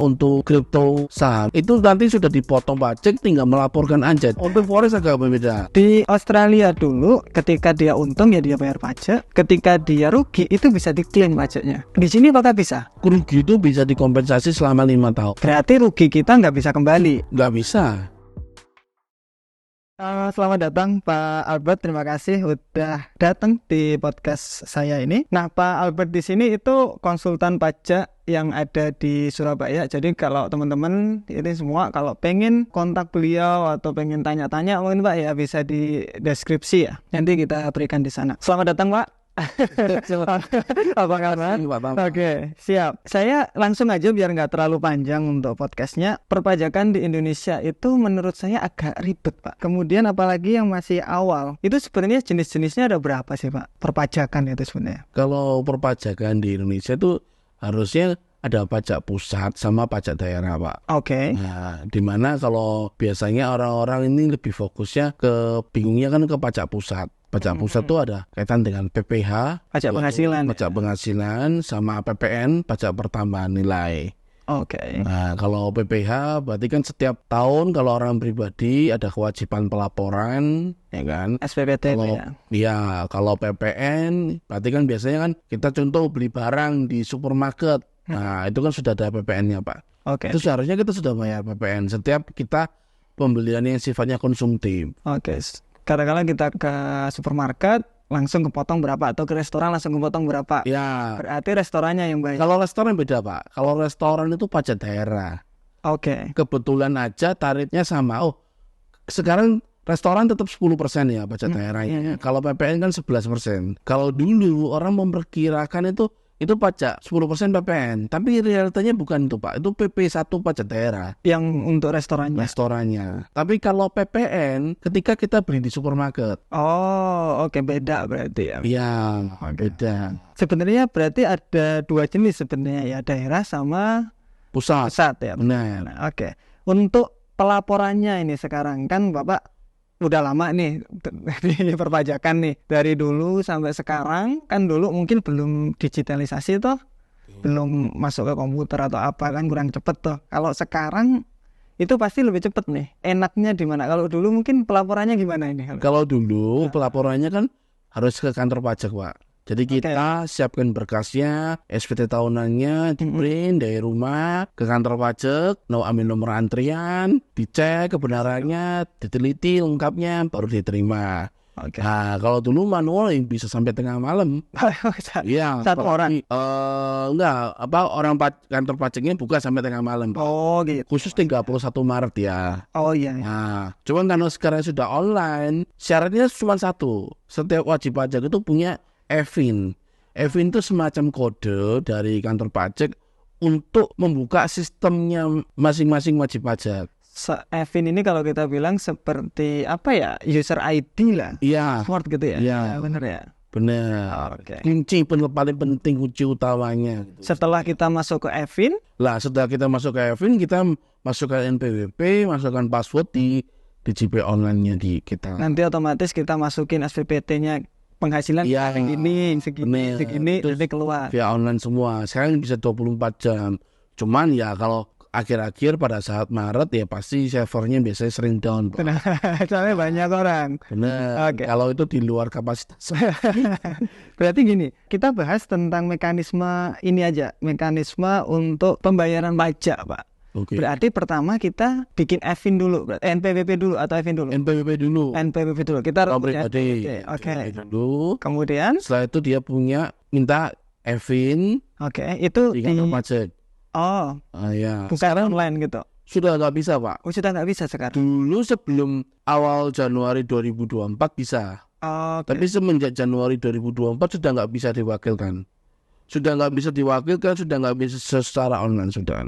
untuk kripto saham itu nanti sudah dipotong pajak, tinggal melaporkan aja. Untuk forex agak berbeda. Di Australia dulu ketika dia untung ya dia bayar pajak, ketika dia rugi itu bisa diklaim pajaknya. Di sini apakah bisa? Rugi itu bisa dikompensasi selama 5 tahun. Berarti rugi kita nggak bisa kembali. Nggak bisa. Selamat datang Pak Albert, terima kasih udah datang di podcast saya ini. Nah, Pak Albert di sini itu konsultan pajak yang ada di Surabaya. Jadi kalau teman-teman ini semua kalau pengen kontak beliau atau pengen tanya-tanya mungkin Pak ya bisa di deskripsi ya. Nanti kita berikan di sana. Selamat datang Pak. Apa kabar? Oke, siap. Saya langsung aja biar nggak terlalu panjang untuk podcastnya. Perpajakan di Indonesia itu menurut saya agak ribet Pak. Kemudian apalagi yang masih awal, itu sebenarnya jenis-jenisnya ada berapa sih Pak? Perpajakan itu sebenarnya. Kalau perpajakan di Indonesia itu harusnya ada pajak pusat sama pajak daerah Pak. Oke. Nah, dimana kalau biasanya orang-orang ini lebih fokusnya bingungnya kan ke pajak pusat. Pajak pusat itu ada kaitan dengan PPH, pajak penghasilan. Pajak penghasilan sama PPN, pajak pertambahan nilai. Oke. Nah, kalau PPH berarti kan setiap tahun kalau orang pribadi ada kewajiban pelaporan, ya kan? SPPT kalau, ya. Iya, kalau PPN berarti kan biasanya kan kita contoh beli barang di supermarket. Nah, itu kan sudah ada PPN-nya, Pak. Oke. Itu seharusnya kita sudah bayar PPN setiap kita pembelian yang sifatnya konsumtif. Oke. Kadang-kadang kita ke supermarket langsung kepotong berapa atau ke restoran langsung kepotong berapa. Ya. Berarti restorannya yang bayar. Kalau restoran beda Pak. Kalau restoran itu pajak daerah. Oke. Kebetulan aja tarifnya sama. Oh, sekarang restoran tetap 10% ya pajak daerahnya. Kalau PPN kan 11%. Kalau dulu orang memperkirakan itu pajak 10% PPN, tapi realitanya bukan itu Pak, itu PP1 pajak daerah yang untuk restorannya. Tapi kalau PPN ketika kita beli di supermarket. Oh, oke, beda berarti ya. Iya, beda. Sebenarnya berarti ada dua jenis sebenarnya ya, daerah sama pusat ya. Benar. Nah, oke. Untuk pelaporannya ini sekarang kan Bapak udah lama nih di perpajakan nih, dari dulu sampai sekarang. Kan dulu mungkin belum digitalisasi toh, belum masuk ke komputer atau apa kan, kurang cepet toh. Kalau sekarang itu pasti lebih cepet nih. Enaknya di mana? Kalau dulu mungkin pelaporannya gimana ini? Kalau dulu pelaporannya kan harus ke kantor pajak Pak. Jadi kita siapkan berkasnya, SPT tahunannya, di-print dari rumah ke kantor pajak, ambil nomor antrian, dicek kebenarannya, diteliti lengkapnya, baru diterima. Nah, kalau dulu manual yang bisa sampai tengah malam. Iya. Satu orang? Orang kantor pajaknya buka sampai tengah malam. Oh gitu. Khusus 31 Maret ya. Oh iya. Nah, cuman karena sekarang sudah online, syaratnya cuma satu. Setiap wajib pajak itu punya EVIN. EVIN itu semacam kode dari kantor pajak untuk membuka sistemnya masing-masing wajib pajak. EVIN ini kalau kita bilang seperti apa ya, user ID lah. Iya. Smart gitu ya. Iya. Bener ya. Benar. Oke. Kunci paling penting, kunci utamanya. Setelah kita masuk ke EVIN, setelah kita masuk ke EVIN, kita masukkan NPWP, masukkan password di JP online-nya di kita. Nanti otomatis kita masukin SPPT-nya, penghasilan segini, nanti keluar. Via online semua. Sekarang bisa 24 jam. Cuman ya kalau akhir-akhir pada saat Maret ya pasti servernya biasanya sering down. Benar, soalnya banyak orang. Benar. Okay. Kalau itu di luar kapasitas. Berarti gini, kita bahas tentang mekanisme ini aja, mekanisme untuk pembayaran pajak Pak. Okay. Berarti pertama kita bikin EVIN dulu, NPWP dulu atau EVIN dulu? NPWP dulu. Kita pribadi. Oke. Dulu. Kemudian setelah itu dia minta EVIN. Oke, itu di kantor pajak. Oh. Ya. Bukan online gitu. Sudah nggak bisa Pak. Oh, sudah nggak bisa sekarang. Dulu sebelum awal Januari 2024 bisa. Oh. Tapi semenjak Januari 2024 sudah nggak bisa diwakilkan. Sudah nggak bisa secara online sudah.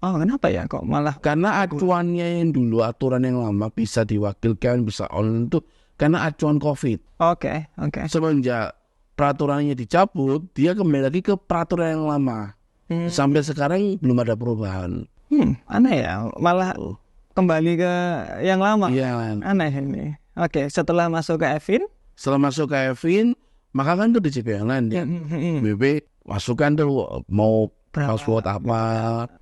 Oh, kenapa ya kok malah? Karena acuannya yang dulu, aturan yang lama bisa diwakilkan, bisa online itu karena acuan COVID. Oke. Semenjak peraturannya dicabut, dia kembali lagi ke peraturan yang lama. Sampai sekarang belum ada perubahan. Aneh ya, malah kembali ke yang lama. Iya. Aneh ini. Oke, setelah masuk ke EVIN? Setelah masuk ke EVIN, maka kan itu di JP online ya. BP masukkan tuh mau password apa,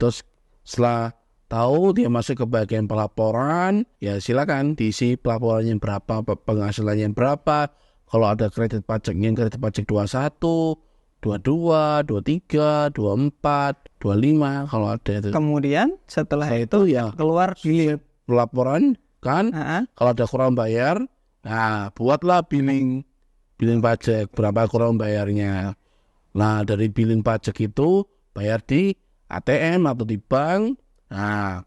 terus Setelah tahu dia masuk ke bagian pelaporan, ya silakan diisi pelaporannya berapa, penghasilannya berapa. Kalau ada kredit pajaknya, kredit pajak 21, 22, 23, 24, 25 kalau ada itu. Kemudian setelah itu ya keluar bill pelaporan kan. Kalau ada kurang bayar, nah buatlah billing pajak berapa kurang bayarnya. Nah dari billing pajak itu bayar di ATM atau di bank. Nah,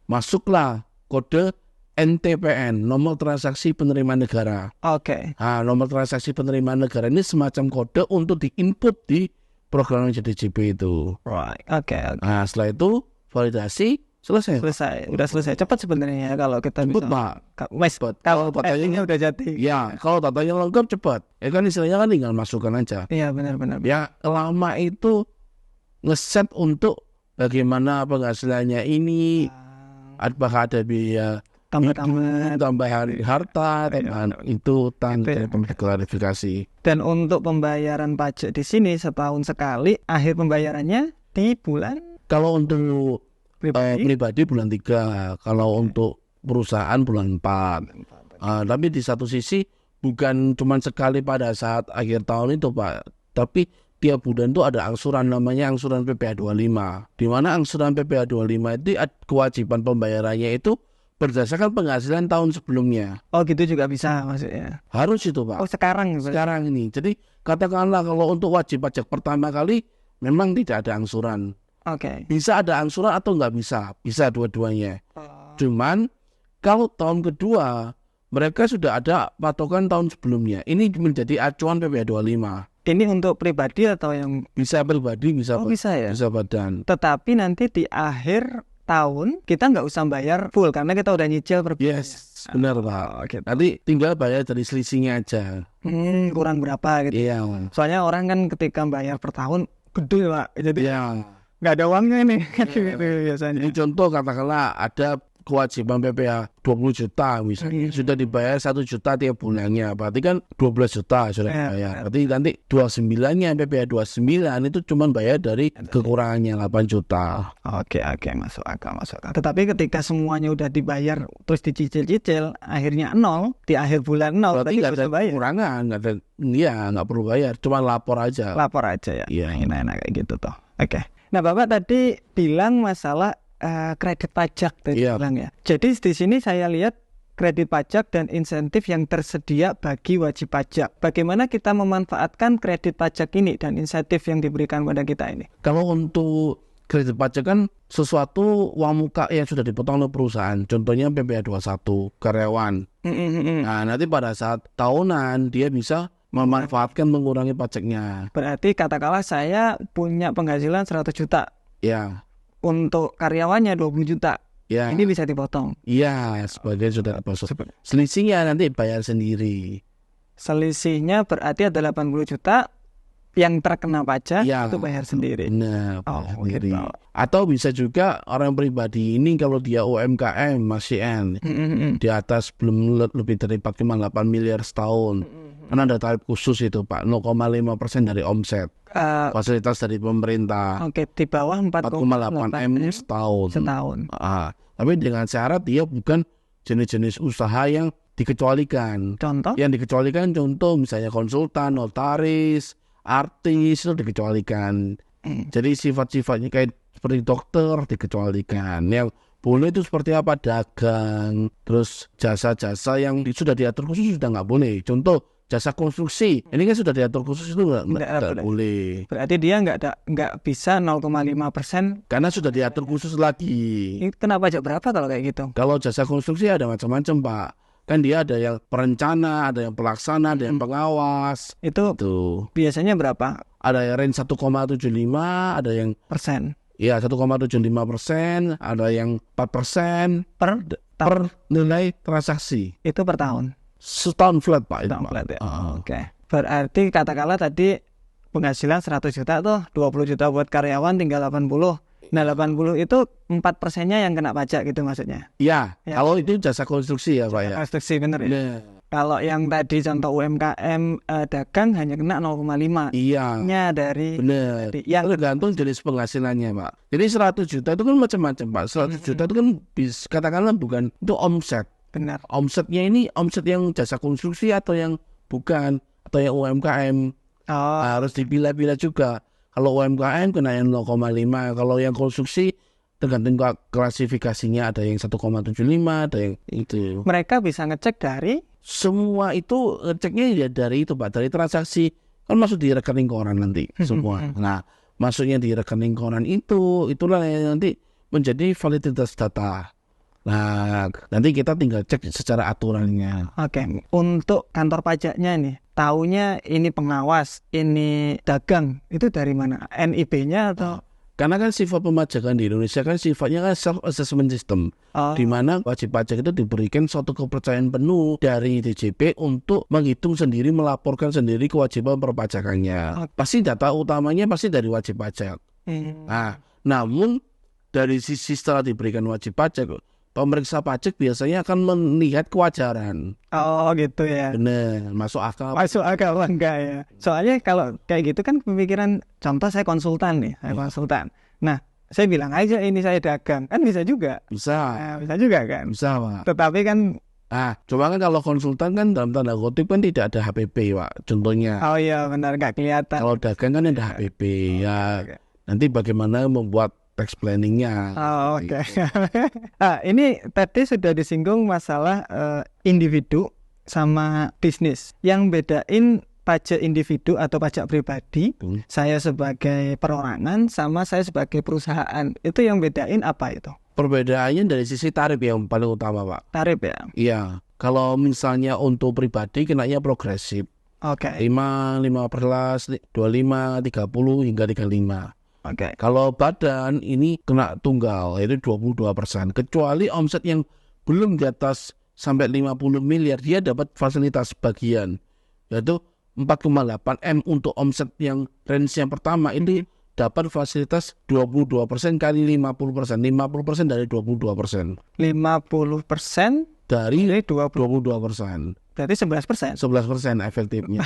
masuklah kode NTPN, nomor transaksi penerimaan negara. Oke. Nah, nomor transaksi penerimaan negara ini semacam kode untuk diinput di program JDJP itu. Right. Oke. Nah, setelah itu validasi selesai. Udah selesai. Cepat sebenarnya ya kalau kita cepat, bisa. Pak. Cepat. Kalau datanya udah jadi. Ya, kalau datanya lengkap cepat. Ya kan istilahnya kan tinggal masukkan aja. Iya, benar-benar. Ya, lama itu ngeset untuk bagaimana penghasilannya ini, apakah ada biaya tambahan harta, tambahan itu klarifikasi. Dan untuk pembayaran pajak di sini setahun sekali, akhir pembayarannya di bulan. Kalau untuk pribadi bulan 3, kalau untuk perusahaan bulan 4. Tapi di satu sisi bukan cuma sekali pada saat akhir tahun itu, Pak, tapi tiap bulan itu ada angsuran namanya angsuran PPh 25. Di mana angsuran PPh 25 itu kewajiban pembayarannya itu berdasarkan penghasilan tahun sebelumnya. Oh, gitu juga bisa maksudnya. Harus itu, Pak. Oh, sekarang ini. Jadi katakanlah kalau untuk wajib pajak pertama kali memang tidak ada angsuran. Oke. Bisa ada angsuran atau nggak bisa? Bisa dua-duanya. Cuman kalau tahun kedua mereka sudah ada patokan tahun sebelumnya. Ini menjadi acuan PPh 25. Ini untuk pribadi atau yang bisa pribadi, bisa bisa ya? Bisa badan. Tetapi nanti di akhir tahun kita nggak usah bayar full karena kita udah nyicil per bulan. Yes, benar, Pak. Okay. Nanti tinggal bayar dari selisihnya aja. Kurang berapa gitu. Iya. Soalnya orang kan ketika bayar per tahun gede, Pak. Jadi nggak ada uangnya ini. Biasanya. Ini contoh katakanlah ada kewajiban PPh 20 juta misalnya, sudah dibayar 1 juta tiap bulannya, berarti kan 12 juta sudah dibayar. Berarti nanti 29-nya PPh 29 itu cuma bayar dari kekurangannya 8 juta. Oke, masuk akal. Tetapi ketika semuanya udah dibayar terus dicicil-cicil, akhirnya 0, di akhir bulan 0, berarti nggak ada kekurangan, nggak perlu bayar, cuma lapor aja. Ya. Iya. Enak kayak gitu toh. Oke. Nah, Bapak tadi bilang masalah kredit pajak tadi bilang ya. Jadi di sini saya lihat kredit pajak dan insentif yang tersedia bagi wajib pajak. Bagaimana kita memanfaatkan kredit pajak ini dan insentif yang diberikan pada kita ini? Kalau untuk kredit pajak kan sesuatu uang muka yang sudah dipotong oleh perusahaan. Contohnya PPh 21 karyawan. Nah, nanti pada saat tahunan dia bisa memanfaatkan mengurangi pajaknya. Berarti katakanlah saya punya penghasilan 100 juta. Ya. Untuk karyawannya 20 juta. Ya. Ini bisa dipotong. Iya, sebagian sudah dipotong. Selisihnya nanti bayar sendiri. Selisihnya berarti ada 80 juta yang terkena pajak itu bayar sendiri. Nah, sendiri. Gitu. Atau bisa juga orang pribadi ini kalau dia UMKM masih di atas belum lebih dari 4,8 miliar setahun. Karena ada tarif khusus itu, Pak, 0,5% dari omset. Fasilitas dari pemerintah. Oke, di bawah 4,8 M setahun. Tapi dengan syarat dia bukan jenis-jenis usaha yang dikecualikan. Contoh? Yang dikecualikan contoh misalnya konsultan, notaris, artis itu dikecualikan. Jadi sifat-sifatnya kayak seperti dokter dikecualikan. Yang boleh itu seperti apa? Dagang, terus jasa-jasa yang sudah diatur khusus sudah nggak boleh. Contoh jasa konstruksi, ini kan sudah diatur khusus itu nggak boleh. Berarti dia nggak bisa 0,5% karena sudah diatur khusus lagi. Kena pajak berapa kalau kayak gitu? Kalau jasa konstruksi ada macam-macam, Pak. Kan dia ada yang perencana, ada yang pelaksana, ada yang pengawas. Itu biasanya berapa? Ada yang range 1,75, ada yang persen. Iya, 1,75%, ada yang 4% per nilai transaksi. Itu per tahun. Setahun flat, Pak. Setahun flat ya. Oke. Berarti katakanlah tadi penghasilan 100 juta tuh, 20 juta buat karyawan, tinggal 80. Nah 80 itu 4%-nya yang kena pajak gitu maksudnya. Ya, Ya. kalau itu jasa konstruksi ya Pak ya. Konstruksi bener ya. Nah, Kalau yang tadi contoh UMKM dagang hanya kena 0,5 iya, nya dari benar. yang Tergantung jenis penghasilannya Pak. Jadi 100 juta itu kan macam-macam Pak. 100 juta itu kan katakanlah bukan itu omset. benar. Omsetnya ini omset yang jasa konstruksi atau yang bukan, atau yang UMKM. Oh, Harus dipilah-pilah juga. Kalau UMKM kena yang 0,5, kalau yang konstruksi tergantung klasifikasinya, ada yang 1,75, ada yang itu. mereka bisa ngecek dari Semua itu ngeceknya ya dari itu Pak, dari transaksi kan masuk di rekening koran nanti semua. Nah, masuknya di rekening koran itulah yang nanti menjadi validitas data. Nah, nanti kita tinggal cek secara aturannya. Oke, untuk kantor pajaknya nih, taunya ini pengawas, ini dagang, itu dari mana? NIB-nya atau? Karena kan sifat pemajakan di Indonesia kan sifatnya kan self-assessment system. Oh, Di mana wajib pajak itu diberikan suatu kepercayaan penuh dari DJP untuk menghitung sendiri, melaporkan sendiri kewajiban perpajakannya. Pasti data utamanya pasti dari wajib pajak. Nah, namun dari sisi setelah diberikan wajib pajak, pemeriksa pajak biasanya akan melihat kewajaran. oh gitu ya. Benar, masuk akal. Masuk akal apa enggak ya? Soalnya kalau kayak gitu kan pemikiran, contoh saya konsultan nih, saya konsultan. Nah, saya bilang aja ini saya dagang, kan bisa juga. Bisa, Nah, bisa juga kan. bisa Pak. Tetapi kan, Cuma kan kalau konsultan kan dalam tanda kutip kan tidak ada HPP Pak, contohnya. oh iya benar nggak kelihatan. Kalau dagang kan ada HPP ya. Oke. Nanti bagaimana membuat tax planningnya. Oh, oke. Ini tadi sudah disinggung masalah individu sama bisnis. Yang bedain pajak individu atau pajak pribadi, saya sebagai perorangan sama saya sebagai perusahaan, itu yang bedain apa itu? Perbedaannya dari sisi tarif yang paling utama Pak. Tarif ya? Iya, kalau misalnya untuk pribadi kenanya progresif. Oke. 5, 15, 25, 30 hingga 35. Oke. Kalau badan ini kena tunggal yaitu 22%. Kecuali omset yang belum di atas sampai 50 miliar dia dapat fasilitas bagian yaitu 4,8 M untuk omset yang range yang pertama ini dapat fasilitas 22% kali 50%. 50% dari 22%. 50% Dari dari 20, 22%. berarti 11%. 11% efektifnya.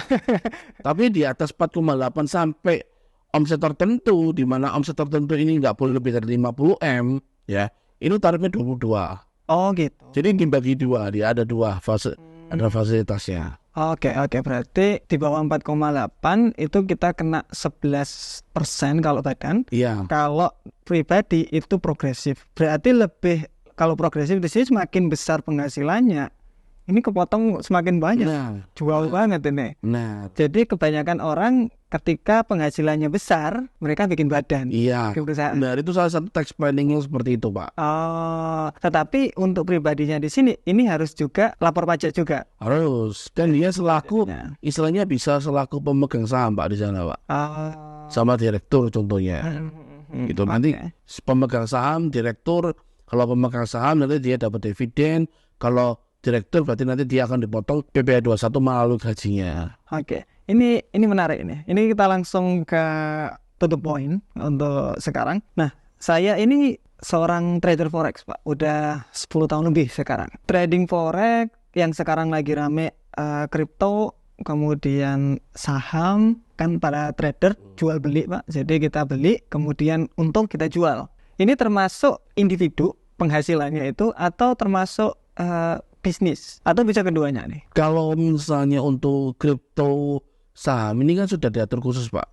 Tapi di atas 4,8 sampai omset tertentu, di mana omset tertentu ini nggak boleh lebih dari 50 M, ya, ini tarifnya 22. Oh gitu. Jadi dibagi dua, dia ada dua fase, ada fasilitasnya. Oke, berarti di bawah 4,8 itu kita kena 11% kalau badan. Iya, Kalau pribadi itu progresif. Berarti lebih, kalau progresif di sini semakin besar penghasilannya, ini kepotong semakin banyak. Jual banget ini. nah, Jadi kebanyakan orang ketika penghasilannya besar, mereka bikin badan. iya. Bikin perusahaan. Nah, itu salah satu tax planningnya seperti itu, Pak. Oh, tetapi untuk pribadinya di sini, ini harus juga lapor pajak juga. Harus. Dan dia selaku, Ya. istilahnya bisa selaku pemegang saham, Pak, di sana, Pak. Oh. Sama direktur contohnya. Gitu. Nanti pemegang saham, direktur, kalau pemegang saham nanti dia dapat dividen, kalau direktur berarti nanti dia akan dipotong PPh 21 melalui gajinya. Oke, ini menarik ini. Ini kita langsung ke to the point untuk sekarang. Nah, saya ini seorang trader forex, Pak. Udah 10 tahun lebih sekarang. Trading forex yang sekarang lagi rame kripto, kemudian saham, kan para trader jual beli, Pak. Jadi kita beli, kemudian untung kita jual. Ini termasuk individu penghasilannya itu atau termasuk bisnis atau bisa keduanya nih? Kalau misalnya untuk kripto saham ini kan sudah diatur khusus, Pak.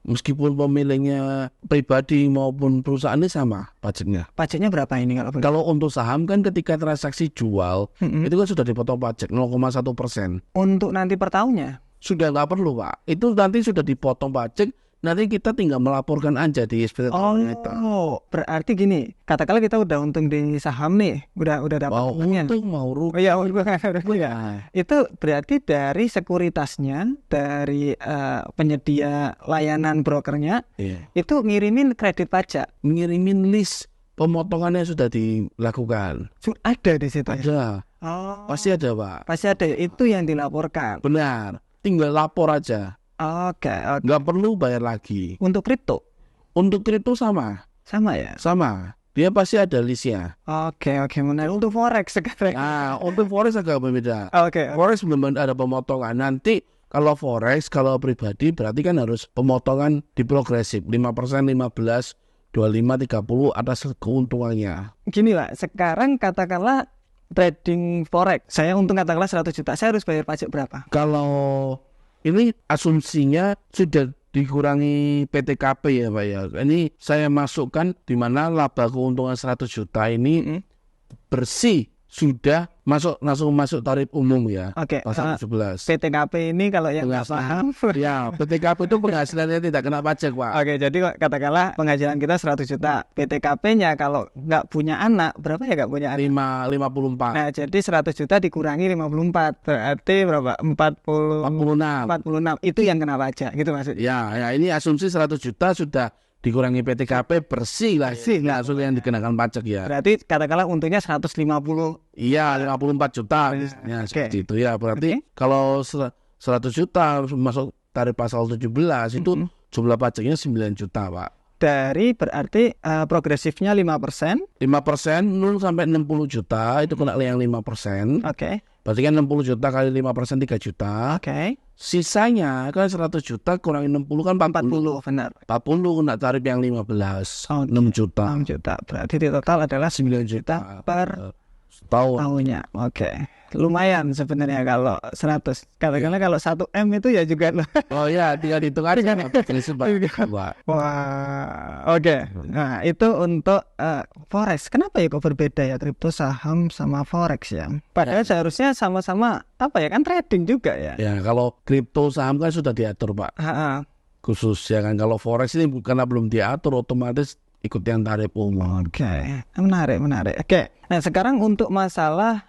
Meskipun pemiliknya pribadi maupun perusahaan ini sama pajaknya. Pajaknya berapa ini kalau Kalau untuk saham kan ketika transaksi jual itu kan sudah dipotong pajak 0,1%. Untuk nanti per tahunnya? Sudah nggak perlu, Pak. Itu nanti sudah dipotong pajak. Nanti kita tinggal melaporkan aja di SPT. Oh, berarti gini, katakanlah kita udah untung di saham nih, udah dapat uangnya. Untung mau rugi. Oh iya, itu berarti dari sekuritasnya, dari penyedia layanan brokernya, itu ngirimin kredit pajak, ngirimin list pemotongannya sudah dilakukan. Ada di situ. Ada. Oh, Pasti ada, Pak. pasti ada. Itu yang dilaporkan. Benar. Tinggal lapor aja. Oke. Nggak perlu bayar lagi. Untuk kripto? Untuk kripto sama. Sama ya? Sama. Dia pasti ada listnya. Oke, menarik. Untuk forex sekarang. Nah, untuk forex agak berbeda. Oke. Forex belum ada pemotongan. Nanti kalau forex, kalau pribadi berarti kan harus pemotongan di progresif. 5%, 15, 25, 30 atas keuntungannya. Gini Pak, sekarang katakanlah trading forex, saya untung katakanlah 100 juta, saya harus bayar pajak berapa? Kalau ini asumsinya sudah dikurangi PTKP ya Pak ya. Ini saya masukkan di mana laba keuntungan 100 juta ini bersih sudah langsung masuk tarif umum ya. Oke. Pasal 17. PTKP ini kalau yang nggak paham. Ya, PTKP itu penghasilannya tidak kena pajak Pak. Oke, jadi katakanlah penghasilan kita 100 juta. PTKP-nya kalau nggak punya anak, berapa ya nggak punya anak? 54. Nah, jadi 100 juta dikurangi 54. Berarti berapa? 46. Itu yang kena pajak, gitu maksudnya? Ya, ini asumsi 100 juta sudah dikurangi PTKP bersih lah. Langsung yang dikenakan pajak ya. Berarti katakanlah untungnya 150. Iya, 54 juta. Ya, seperti itu ya. Berarti kalau 100 juta masuk tarif pasal 17 itu jumlah pajaknya 9 juta, Pak. Dari berarti progresifnya 5%. 5% 0 sampai 60 juta itu kena yang 5%. Oke. Berarti kan 60 juta kali 5% 3 juta. Oke. Sisanya kan 100 juta kurangi 60 kan 40. Benar. 40 kena tarif yang 15. 6 juta. 6 juta. Berarti di total adalah 9 juta per tahunnya. Oke. Lumayan sebenarnya kalau 100. Katakanlah kalau 1M itu ya juga. Oh ya, tinggal dihitung aja kan. Wah. Oke. Nah, itu untuk forex. Kenapa ya kok berbeda ya kripto, saham sama forex ya? Padahal seharusnya sama-sama apa ya, kan trading juga ya. Ya, kalau kripto saham kan sudah diatur, Pak. Khusus ya kan, kalau forex ini karena belum diatur otomatis ikut yang tarif umum. Oke. Menarik. Oke. Nah, sekarang untuk masalah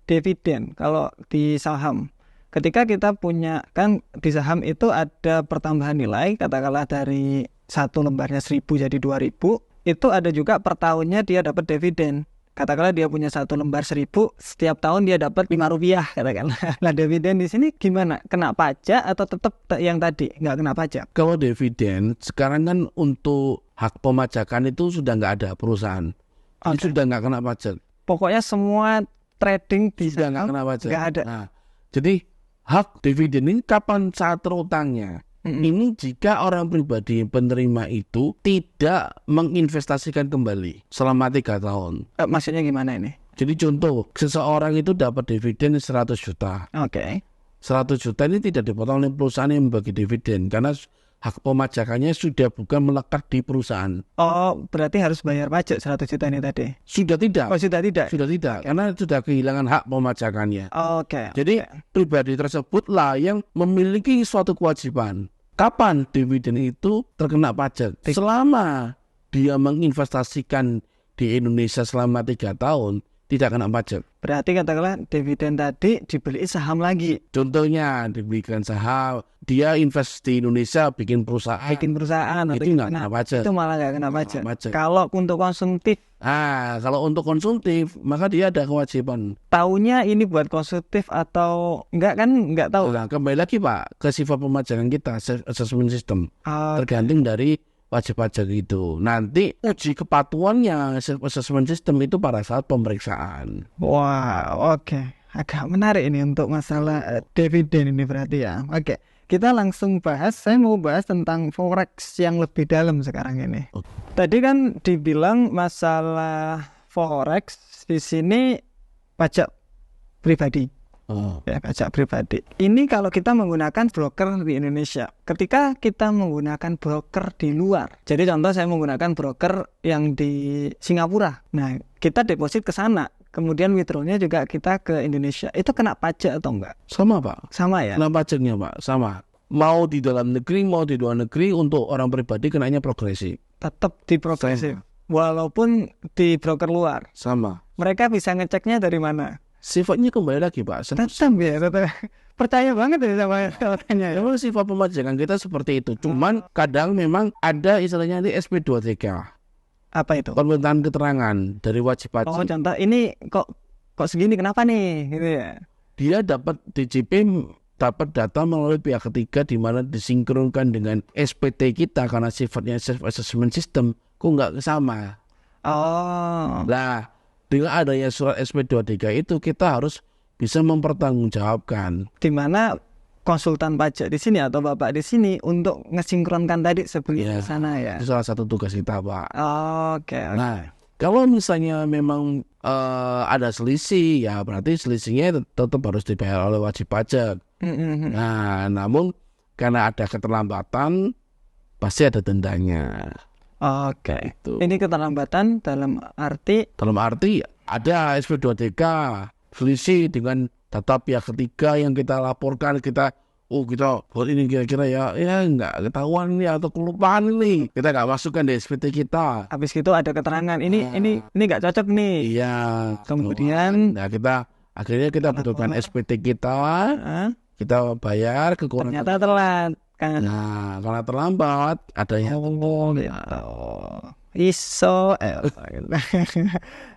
dividen kalau di saham. Ketika kita punya, kan di saham itu ada pertambahan nilai, katakanlah dari satu lembarnya 1.000 jadi 2.000, itu ada juga per tahunnya dia dapat dividen. Katakanlah dia punya satu lembar 1.000, setiap tahun dia dapat Rp5 katakanlah. Nah, dividen di sini gimana? Kena pajak atau tetap yang tadi nggak kena pajak? Kalau dividen sekarang kan untuk hak pemajakan itu sudah nggak ada perusahaan. Itu sudah nggak kena pajak. Pokoknya semua trading di sudah nggak kena pajak. Nggak ada. Nah, jadi hak dividen ini kapan saat terutangnya? Ini jika orang pribadi penerima itu tidak menginvestasikan kembali selama 3 tahun. Maksudnya gimana ini? Jadi contoh, seseorang itu dapat dividen 100 juta. Oke. 100 juta ini tidak dipotong oleh perusahaan yang membagi dividen karena hak pemajakannya sudah bukan melekat di perusahaan. Oh, berarti harus bayar pajak 100 juta ini tadi? Sudah tidak. Oh, sudah tidak? Sudah tidak, karena sudah kehilangan hak pemajakannya. Oke. Jadi pribadi tersebutlah yang memiliki suatu kewajiban. Kapan dividen itu terkena pajak? Selama dia menginvestasikan di Indonesia selama 3 tahun, tidak kena pajak. Berarti katakanlah dividen tadi dibeli saham lagi. Contohnya dibelikan saham, dia invest di Indonesia bikin perusahaan. Itu nggak kena pajak. Itu malah nggak kena pajak. Kalau untuk konsumtif. Kalau untuk konsumtif maka dia ada kewajiban. Taunya ini buat konsumtif atau enggak kan nggak tahu. Nah, kembali lagi Pak ke sifat pemajakan kita, assessment system. Tergantung dari wajib pajak itu. Nanti uji kepatuhannya assessment system itu pada saat pemeriksaan. Wah, oke. Agak menarik ini untuk masalah dividen ini berarti ya. Oke, kita langsung bahas. Saya mau bahas tentang forex yang lebih dalam sekarang ini. Tadi kan dibilang masalah forex di sini pajak pribadi. Ya, pajak pribadi. Ini kalau kita menggunakan broker di Indonesia. Ketika kita menggunakan broker di luar. Jadi contoh saya menggunakan broker yang di Singapura. Nah, kita deposit ke sana. Kemudian withdrawnya juga kita ke Indonesia. Itu kena pajak atau enggak? Sama Pak. Sama ya? Kena pajaknya Pak, sama. Mau di dalam negeri, mau di luar negeri, untuk orang pribadi kenanya progresif. Tetap di progresif. Walaupun di broker luar. Sama. Mereka bisa ngeceknya dari mana? Sifatnya kembali lagi Pak. Tetap. Percaya banget ya sama katanya. Ya, sifat pemajakan kita seperti itu. Cuman kadang memang ada istilahnya di SP2TK. Apa itu? Permintaan keterangan dari wajib pajak. Oh, contoh ini kok segini kenapa nih gitu ya. Dia dapat DJP dapat data melalui pihak ketiga di mana disinkronkan dengan SPT kita karena sifatnya self assessment system, kok nggak sama. Oh, Nah, dengan adanya surat SP23 itu kita harus bisa mempertanggungjawabkan. di mana konsultan pajak di sini atau Bapak di sini untuk ngesinkronkan tadi sebelum Iya. ke sana ya. Itu salah satu tugas kita, Pak. Oke. Nah, kalau misalnya memang ada selisih, ya berarti selisihnya tetap harus dibayar oleh wajib pajak. Nah, namun karena ada keterlambatan, pasti ada dendanya. Oke. Itu. Ini keterlambatan dalam arti Dalam arti ada SP2TK, selisih dengan data pihak ketiga yang kita laporkan, kita buat ini kira-kira ya nggak ketahuan ini atau kelupaan ini, kita nggak masukkan di SPT kita. habis itu ada keterangan ini nggak cocok nih. Iya. Kemudian Nah, akhirnya kita butuhkan SPT kita, ah, kita bayar kekurangan. ternyata telat kan. Nah, karena terlambat adanya. Oh gitu. Iso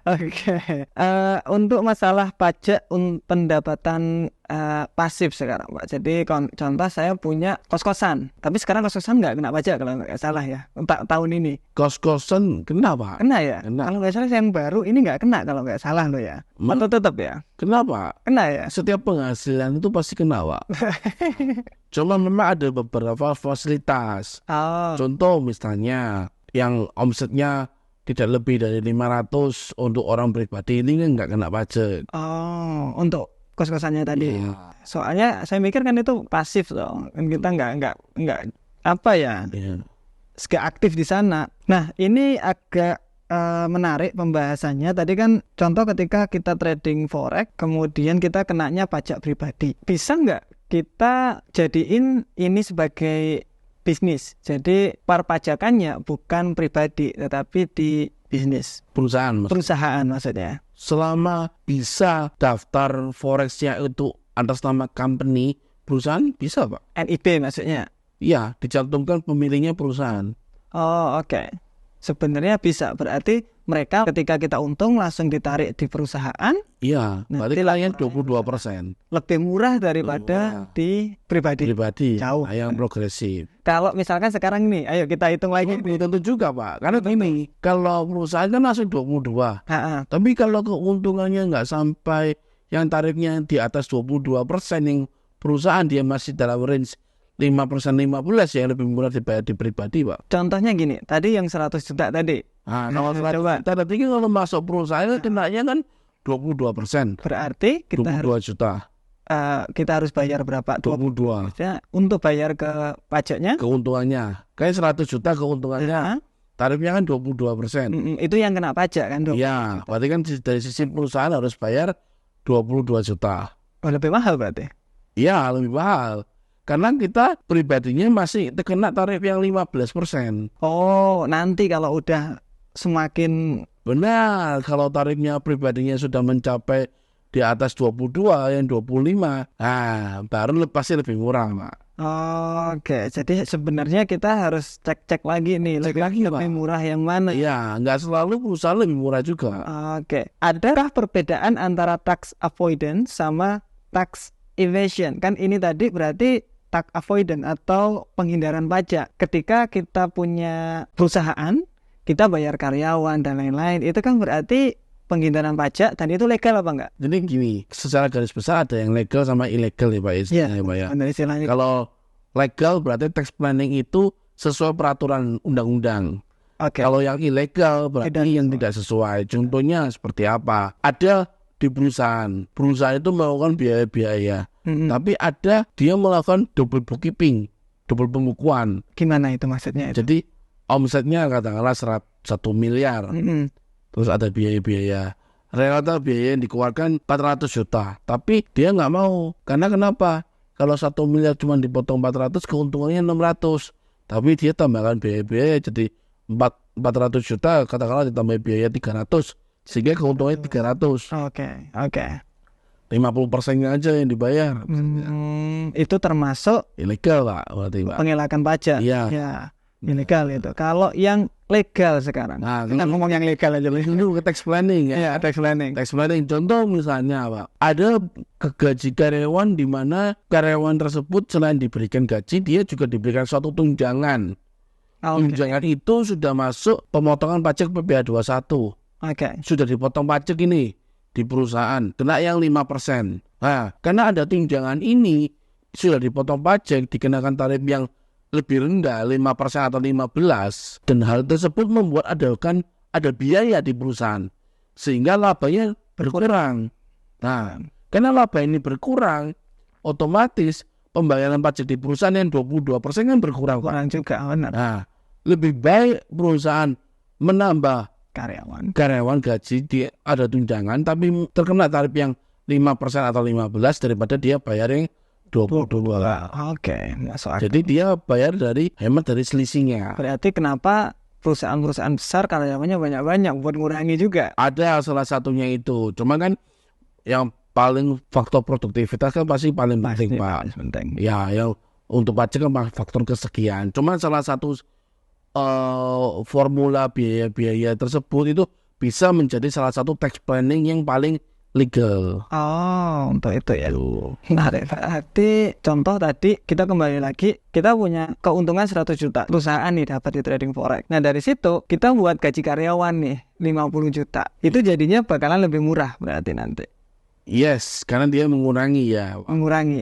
Oke. Untuk masalah pajak pendapatan pasif sekarang, Pak. Jadi contoh saya punya kos-kosan, tapi sekarang kos-kosan nggak kena pajak kalau nggak salah ya. Tahun ini Kos-kosan kenapa? kena ya. Kena. Kalau nggak salah yang baru ini nggak kena kalau nggak salah lo ya. Atau tetap ya? Kenapa? Kena ya. Setiap penghasilan itu pasti kena, Pak. Cuma memang ada beberapa fasilitas. Oh, Contoh misalnya yang omsetnya tidak lebih dari 500 untuk orang pribadi ini kan nggak kena pajak. oh, untuk kos-kosannya tadi. Iya. Soalnya saya mikir kan itu pasif loh. Kan kita nggak apa ya? Iya. Nggak aktif di sana. Nah, ini agak menarik pembahasannya. Tadi kan contoh ketika kita trading forex, kemudian kita kenanya pajak pribadi. Bisa nggak kita jadiin ini sebagai bisnis? Jadi perpajakannya bukan pribadi, tetapi di bisnis. Perusahaan maksudnya. Selama bisa daftar forexnya itu atas nama company, perusahaan bisa, Pak. NIB maksudnya. Iya, dicantumkan pemiliknya perusahaan. Oh, oke. Sebenarnya bisa. Berarti mereka ketika kita untung langsung ditarik di perusahaan, Iya, berarti kalian 22%. lebih murah daripada di pribadi. Jauh. Nah, yang progresif. Kalau misalkan sekarang nih, ayo kita hitung lagi. Belum tentu juga, Pak. Karena gini, kalau perusahaan kan langsung 22. Ha-ha. Tapi kalau keuntungannya nggak sampai yang tarifnya di atas 22%, yang perusahaan dia masih dalam range 5% 15 yang lebih murah dibayar di pribadi, Pak. Contohnya gini, tadi yang 100 juta tadi. Nah, kalau Coba. tadi kalau masuk perusahaan kenanya kan 22%. Berarti kita 22 juta. harus bayar berapa? 22. Ya, untuk bayar ke pajaknya? Keuntungannya. Kayak 100 juta keuntungannya. Ha? Tarifnya kan 22%. Itu yang kena pajak kan, Dok? Iya, berarti kan dari sisi perusahaan harus bayar 22 juta. Oh, lebih mahal berarti. Iya, lebih mahal. Karena kita pribadinya masih terkena tarif yang 15%. Oh, nanti kalau udah semakin Benar, kalau tarifnya pribadinya sudah mencapai di atas 22, yang 25, nah baru pasti lebih murah, Pak. Oke, jadi sebenarnya kita harus cek-cek lagi nih, lebih murah yang mana? Iya, nggak selalu perusahaan lebih murah juga. Oke, adakah perbedaan antara tax avoidance sama tax evasion? Kan ini tadi berarti tax avoidance atau penghindaran pajak. Ketika kita punya perusahaan, kita bayar karyawan dan lain-lain, itu kan berarti penghindaran pajak dan itu legal apa enggak? Jadi gini, secara garis besar ada yang legal sama ilegal ya, Pak. Iya, Pak, ya. benar istilahnya. Kalau legal berarti tax planning itu sesuai peraturan undang-undang. Oke. Kalau yang ilegal berarti yang tidak sesuai. Contohnya seperti apa? Ada di perusahaan itu melakukan biaya-biaya. Tapi ada dia melakukan double bookkeeping, double pembukuan. Gimana itu maksudnya? Jadi omsetnya katakanlah 1 miliar. Terus ada biaya-biaya. Rata biaya yang dikeluarkan 400 juta. Tapi dia nggak mau. Karena kenapa? Kalau 1 miliar cuma dipotong 400, keuntungannya 600. Tapi dia tambahkan biaya-biaya jadi 400 juta, katakanlah ditambah biaya 300. Sehingga keuntungannya 300. Oke. 50%-nya aja yang dibayar. Itu termasuk Ilegal, Pak. Berarti, Pak. pengelakan pajak. Iya. Ya. Ilegal itu. Kalau yang legal sekarang. Nah, Kita ngomong yang legal aja. dulu ke tax planning ya. Iya, tax planning. Tax planning contoh misalnya Pak, ada gaji karyawan di mana karyawan tersebut selain diberikan gaji, dia juga diberikan suatu tunjangan. Tunjangan itu sudah masuk pemotongan pajak PPh 21. Sudah dipotong pajak ini di perusahaan, kena yang 5%. Nah, karena ada tunjangan ini, sudah dipotong pajak, dikenakan tarif yang lebih rendah, 5% atau 15%. Dan hal tersebut membuat ada biaya di perusahaan, sehingga labanya berkurang. Nah, karena laba ini berkurang, otomatis pembayaran pajak di perusahaan yang 22% kan berkurang. Kurang juga, benar. Nah, lebih baik perusahaan menambah karyawan gaji, ada tunjangan tapi terkena tarif yang 5% atau 15% daripada dia bayar yang 22. Masuk akal. Jadi dia bayar hemat dari selisihnya. Berarti kenapa perusahaan-perusahaan besar karyawannya banyak-banyak buat ngurangi juga? Ada salah satunya itu. Cuma kan yang paling faktor produktivitas kan pasti paling penting, Pak. Ya, yang untuk pajak kan faktor kesekian. Cuma salah satu formula biaya-biaya tersebut itu bisa menjadi salah satu tax planning yang paling legal. Untuk itu ya. Nah, berarti contoh tadi kita kembali lagi, kita punya keuntungan 100 juta. Perusahaan nih dapat di trading forex. Nah, dari situ kita buat gaji karyawan nih 50 juta. Itu jadinya bakalan lebih murah berarti nanti. Yes, karena dia mengurangi ya.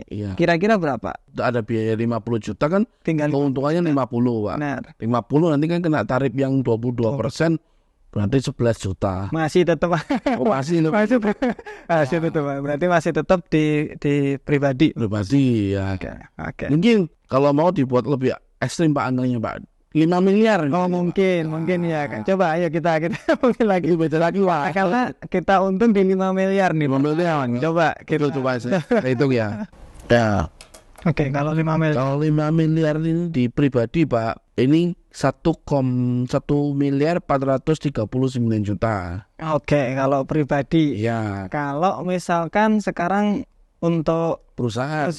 Iya. Kira-kira berapa? Ada biaya 50 juta kan, tinggal keuntungannya 50, Pak. Benar. 50 nanti kan kena tarif yang 22%, berarti 11 juta. Masih tetap masih tetap. Berarti masih tetap di pribadi. Pribadi ya. Oke. Mungkin kalau mau dibuat lebih ekstrim Pak angkanya, Pak. 5 miliar. Mungkin ya kan. Coba ayo kita mungkin lagi beda lagi, Pak. Karena kita untung di 5 miliar nih. 5 miliar. Coba kita saya hitung ya. Ya. Oke, kalau 5 miliar. Kalau 5 miliar ini di pribadi, Pak, ini 1 miliar 439 juta. Oke, kalau pribadi. Ya. Kalau misalkan sekarang untuk perusahaan.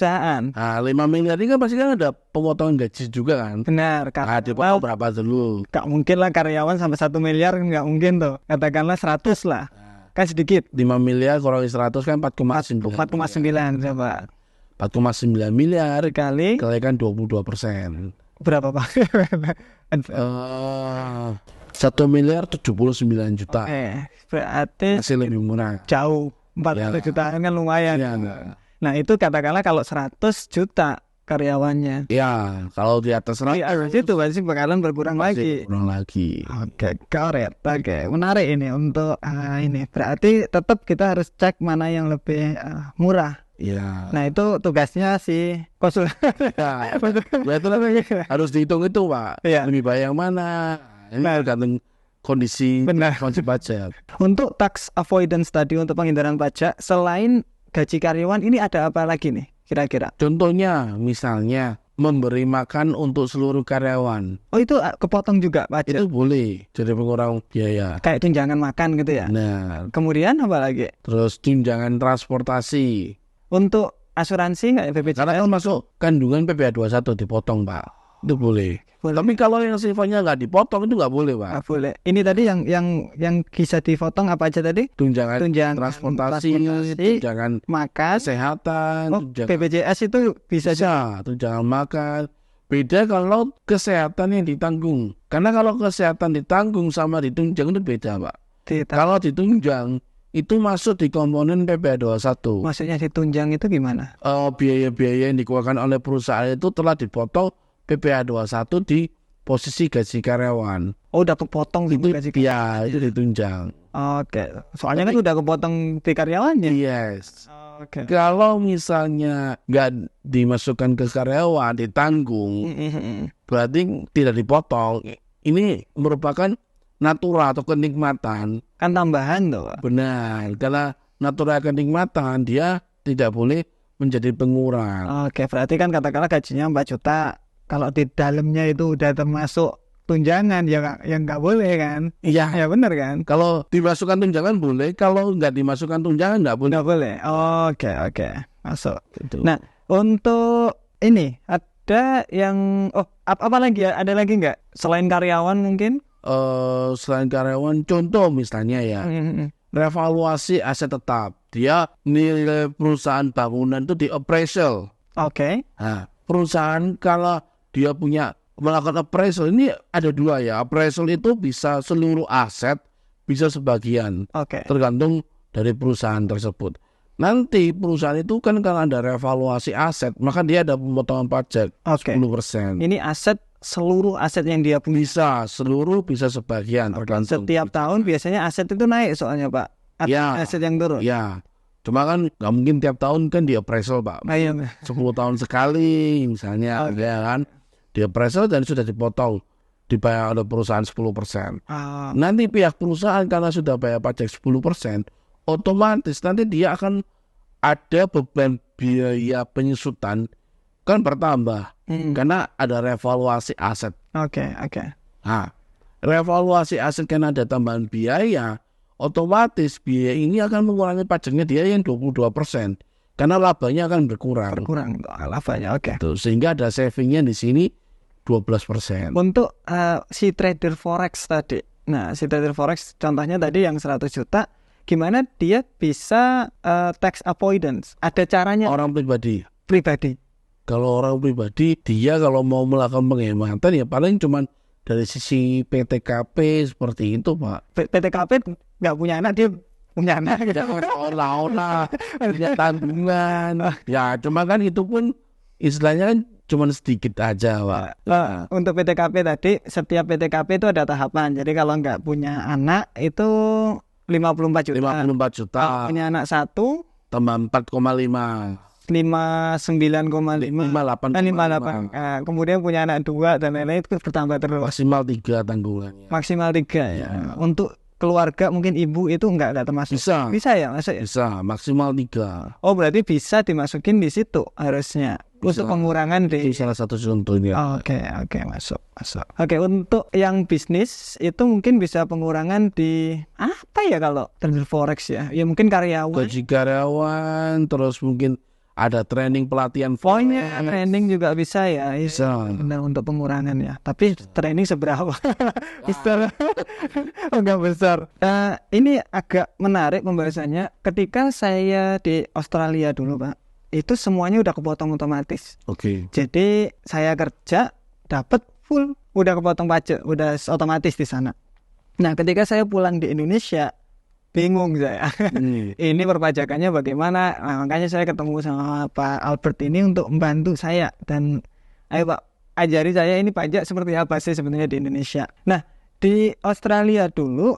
Nah, 5 miliar ini kan pasti kan ada pemotongan gaji juga kan. Benar. Dipotong berapa dulu? Gak mungkin lah karyawan sampai 1 miliar, gak mungkin tuh. Katakanlah 100 lah. Kan sedikit. 5 miliar kurangi 100 kan 4,9. 4,9 coba. 4,9 miliar kalikan 22%. Berapa, Pak? 1 miliar 79 juta. Berarti masih lebih murah. Jauh. 400 jutaan kan lumayan. Nah, itu katakanlah kalau 100 juta karyawannya. Ya, kalau di atas 100 itu pasti bakalan berkurang lagi. Oke, correct. Oke, menarik ini untuk ini. Berarti tetap kita harus cek mana yang lebih murah. Ya. Nah, itu tugasnya si konsul. Harus dihitung itu, Pak. Ya. Lebih baik yang mana? Ini tergantung kondisi wajib pajak. Untuk tax avoidance tadi, untuk penghindaran pajak, selain gaji karyawan ini ada apa lagi nih kira-kira? Contohnya misalnya memberi makan untuk seluruh karyawan. Itu kepotong juga pajak? Itu boleh, jadi pengurang biaya. Kayak tunjangan makan gitu ya? Nah. Kemudian apa lagi? Terus tunjangan transportasi. Untuk asuransi nggak ya BPJS? Karena kan masuk kandungan PPh 21 dipotong, Pak. Itu boleh. Tapi kalau yang sifatnya nggak dipotong itu nggak boleh, Pak. Nggak boleh. Ini tadi yang bisa dipotong apa aja tadi? Tunjangan transportasi, tunjangan makan, kesehatan, tunjangan BPJS itu bisa tunjangan makan. Beda kalau kesehatan yang ditanggung. Karena kalau kesehatan ditanggung sama ditunjang itu beda, Pak. Kalau ditunjang itu masuk di komponen PPh 21. Maksudnya ditunjang itu gimana? Biaya-biaya yang dikeluarkan oleh perusahaan itu telah dipotong PPh 21 di posisi gaji karyawan. Udah kepotong itu gaji karyawan? Ya, itu ditunjang. Oke. Soalnya kan udah kepotong di karyawannya. Yes. Kalau misalnya nggak dimasukkan ke karyawan, ditanggung, berarti tidak dipotong. Ini merupakan natural atau kenikmatan. Kan tambahan tuh, Pak. Benar. Karena natural kenikmatan, dia tidak boleh menjadi pengurang. Oke, berarti kan katakanlah gajinya 4 juta. Kalau di dalamnya itu udah termasuk tunjangan, ya nggak boleh kan? Iya. Ya benar kan? Kalau dimasukkan tunjangan boleh, kalau nggak dimasukkan tunjangan nggak boleh. Nggak boleh. Oke. Masuk. Gitu. Nah, untuk ini ada yang apa lagi ya? Ada lagi nggak selain karyawan mungkin? Selain karyawan, contoh misalnya ya, revaluasi aset tetap. Dia nilai perusahaan bangunan itu di appraisal. Oke. Nah, perusahaan kalau dia melakukan appraisal, ini ada dua ya. Appraisal itu bisa seluruh aset, bisa sebagian. Oke. Tergantung dari perusahaan tersebut. Nanti perusahaan itu kan kalau ada revaluasi aset, maka dia ada pemotongan pajak 10%. Ini seluruh aset yang dia punya. Bisa seluruh, bisa sebagian. Tergantung. Setiap tahun biasanya aset itu naik soalnya Pak. Ya. Aset yang turun. Ya. Cuma kan nggak mungkin tiap tahun kan di appraisal Pak. 10 tahun sekali misalnya, ya kan. Di appraisal dan sudah dipotong, dibayar oleh perusahaan 10%. Nanti pihak perusahaan karena sudah bayar pajak 10%, otomatis nanti dia akan ada beban biaya penyusutan kan bertambah karena ada revaluasi aset. Oke. Nah, revaluasi aset karena ada tambahan biaya, otomatis biaya ini akan mengurangi pajaknya dia yang 22%. Karena labanya akan berkurang labanya. Oke. Sehingga ada savingnya di sini 12%. Untuk si trader forex tadi. Nah, si trader forex contohnya tadi yang 100 juta, gimana dia bisa tax avoidance? Ada caranya? Orang pribadi. Kalau orang pribadi, dia kalau mau melakukan penghematan ya paling cuman dari sisi PTKP seperti itu Pak. PTKP nggak punya anak, dia punya anak gitu. Olah punya tanggungan. Ya cuma kan itu pun istilahnya kan cuma sedikit aja Pak. Untuk PTKP tadi, setiap PTKP itu ada tahapan. Jadi kalau nggak punya anak itu 54 juta. 54 juta. Punya anak 1 tambah 4,5. 59,5. 58. Kemudian punya anak 2 dan lain-lain itu bertambah terus. Maksimal 3 tanggungannya. Maksimal 3 ya. Untuk keluarga mungkin ibu itu nggak termasuk. Bisa ya masuk ya? Bisa, maksimal 3. Oh, berarti bisa dimasukin di situ harusnya. Untuk pengurangan di salah satu contohnya. Oke, masuk. Oke, untuk yang bisnis itu mungkin bisa pengurangan di apa ya kalau trader forex ya? Ya mungkin karyawan. Gaji karyawan, terus mungkin ada training pelatihan training juga bisa ya. Bisa. Benar untuk pengurangan ya. Tapi training seberapa? Istilah enggak besar. Ini agak menarik pembahasannya. Ketika saya di Australia dulu Pak, itu semuanya udah kepotong otomatis. Oke. Jadi saya kerja dapat full, udah kepotong pajak, udah otomatis di sana. Nah, ketika saya pulang di Indonesia, bingung saya. Ini perpajakannya bagaimana? Nah, makanya saya ketemu sama Pak Albert ini untuk membantu saya dan ayo Pak, ajari saya ini pajak seperti apa sih sebenarnya di Indonesia. Nah, di Australia dulu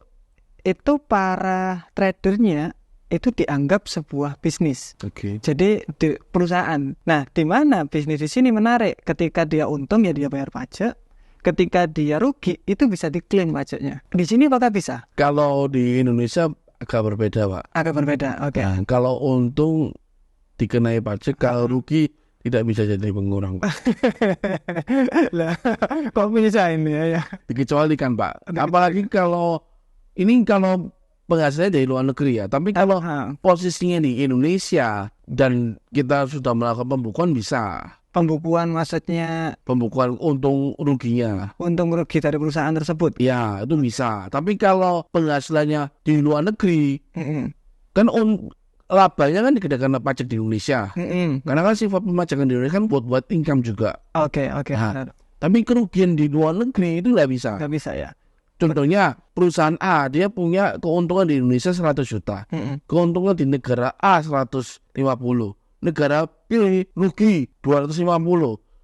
itu para tradernya itu dianggap sebuah bisnis. Jadi di perusahaan. Nah, di mana bisnis di sini menarik? Ketika dia untung ya dia bayar pajak. Ketika dia rugi itu bisa diklaim pajaknya. Di sini apakah bisa? Kalau di Indonesia agak berbeda Pak. Agak berbeda. Oke. Nah, kalau untung dikenai pajak, kalau rugi tidak bisa jadi pengurang Pak. Lah, kok bisa ini ya? Dikecualikan Pak. Apalagi kalau penghasilannya dari luar negeri ya. Tapi kalau posisinya di Indonesia dan kita sudah melakukan pembukuan bisa. Pembukuan maksudnya? Pembukuan untung ruginya. Untung rugi dari perusahaan tersebut? Ya, itu bisa. Tapi kalau penghasilannya di luar negeri, kan labanya kan dikenakan pajak di Indonesia. Karena kan sifat pemajakan di Indonesia kan buat income juga. Oke. Nah, tapi kerugian di luar negeri itu nggak bisa. Nggak bisa ya? Contohnya perusahaan A dia punya keuntungan di Indonesia 100 juta. Keuntungan di negara A 150. Negara B rugi 250.